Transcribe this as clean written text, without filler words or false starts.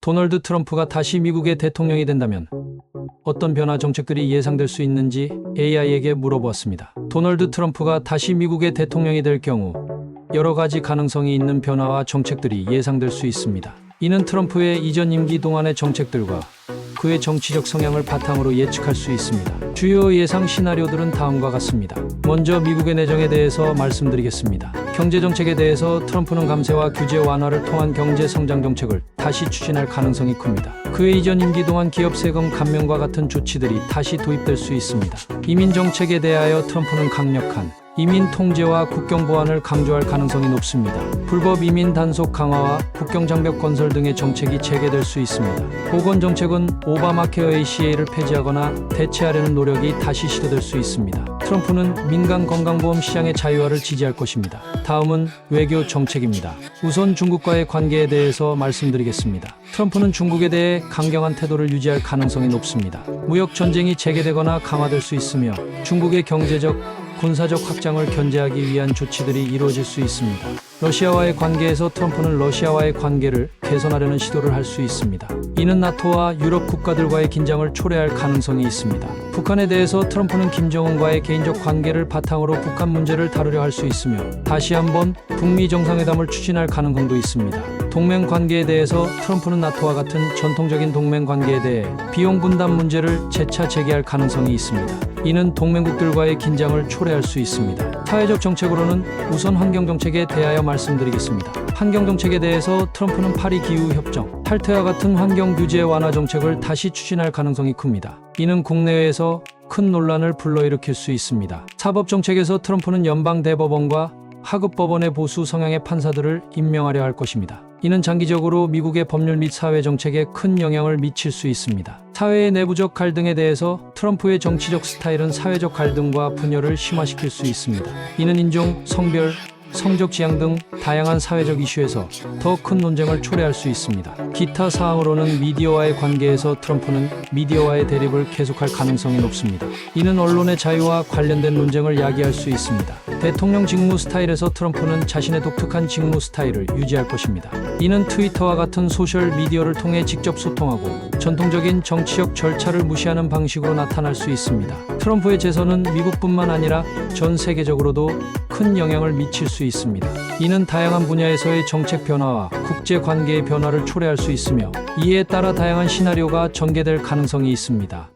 도널드 트럼프가 다시 미국의 대통령이 된다면 어떤 변화 정책들이 예상될 수 있는지 AI에게 물어보았습니다. 도널드 트럼프가 다시 미국의 대통령이 될 경우 여러 가지 가능성이 있는 변화와 정책들이 예상될 수 있습니다. 이는 트럼프의 이전 임기 동안의 정책들과 그의 정치적 성향을 바탕으로 예측할 수 있습니다. 주요 예상 시나리오들은 다음과 같습니다. 먼저 미국의 내정에 대해서 말씀드리겠습니다. 경제정책에 대해서 트럼프는 감세와 규제 완화를 통한 경제 성장 정책을 다시 추진할 가능성이 큽니다. 그의 이전 임기 동안 기업 세금 감면과 같은 조치들이 다시 도입될 수 있습니다. 이민 정책에 대하여 트럼프는 강력한 이민 통제와 국경 보안을 강조할 가능성이 높습니다. 불법 이민 단속 강화와 국경 장벽 건설 등의 정책이 재개될 수 있습니다. 보건 정책은 오바마 케어 ACA를 폐지하거나 대체하려는 노력이 다시 시도될 수 있습니다. 트럼프는 민간 건강보험 시장의 자유화를 지지할 것입니다. 다음은 외교 정책입니다. 우선 중국과의 관계에 대해서 말씀드리겠습니다. 트럼프는 중국에 대해 강경한 태도를 유지할 가능성이 높습니다. 무역 전쟁이 재개되거나 강화될 수 있으며 중국의 경제적 군사적 확장을 견제하기 위한 조치들이 이루어질 수 있습니다. 러시아와의 관계에서 트럼프는 러시아와의 관계를 개선하려는 시도를 할 수 있습니다. 이는 나토와 유럽 국가들과의 긴장을 초래할 가능성이 있습니다. 북한에 대해서 트럼프는 김정은과의 개인적 관계를 바탕으로 북한 문제를 다루려 할 수 있으며 다시 한번 북미 정상회담을 추진할 가능성도 있습니다. 동맹 관계에 대해서 트럼프는 나토와 같은 전통적인 동맹 관계에 대해 비용 분담 문제를 재차 제기할 가능성이 있습니다. 이는 동맹국들과의 긴장을 초래할 수 있습니다. 사회적 정책으로는 우선 환경정책에 대하여 말씀드리겠습니다. 환경정책에 대해서 트럼프는 파리 기후협정, 탈퇴와 같은 환경 규제 완화 정책을 다시 추진할 가능성이 큽니다. 이는 국내외에서 큰 논란을 불러일으킬 수 있습니다. 사법정책에서 트럼프는 연방대법원과 하급법원의 보수 성향의 판사들을 임명하려 할 것입니다. 이는 장기적으로 미국의 법률 및 사회 정책에 큰 영향을 미칠 수 있습니다. 사회의 내부적 갈등에 대해서 트럼프의 정치적 스타일은 사회적 갈등과 분열을 심화시킬 수 있습니다. 이는 인종, 성별, 성적 지향 등 다양한 사회적 이슈에서 더 큰 논쟁을 초래할 수 있습니다. 기타 사항으로는 미디어와의 관계에서 트럼프는 미디어와의 대립을 계속할 가능성이 높습니다. 이는 언론의 자유와 관련된 논쟁을 야기할 수 있습니다. 대통령 직무 스타일에서 트럼프는 자신의 독특한 직무 스타일을 유지할 것입니다. 이는 트위터와 같은 소셜 미디어를 통해 직접 소통하고 전통적인 정치적 절차를 무시하는 방식으로 나타날 수 있습니다. 트럼프의 재선은 미국뿐만 아니라 전 세계적으로도 큰 영향을 미칠 수 있습니다. 이는 다양한 분야에서의 정책 변화와 국제 관계의 변화를 초래할 수 있으며 이에 따라 다양한 시나리오가 전개될 가능성이 있습니다.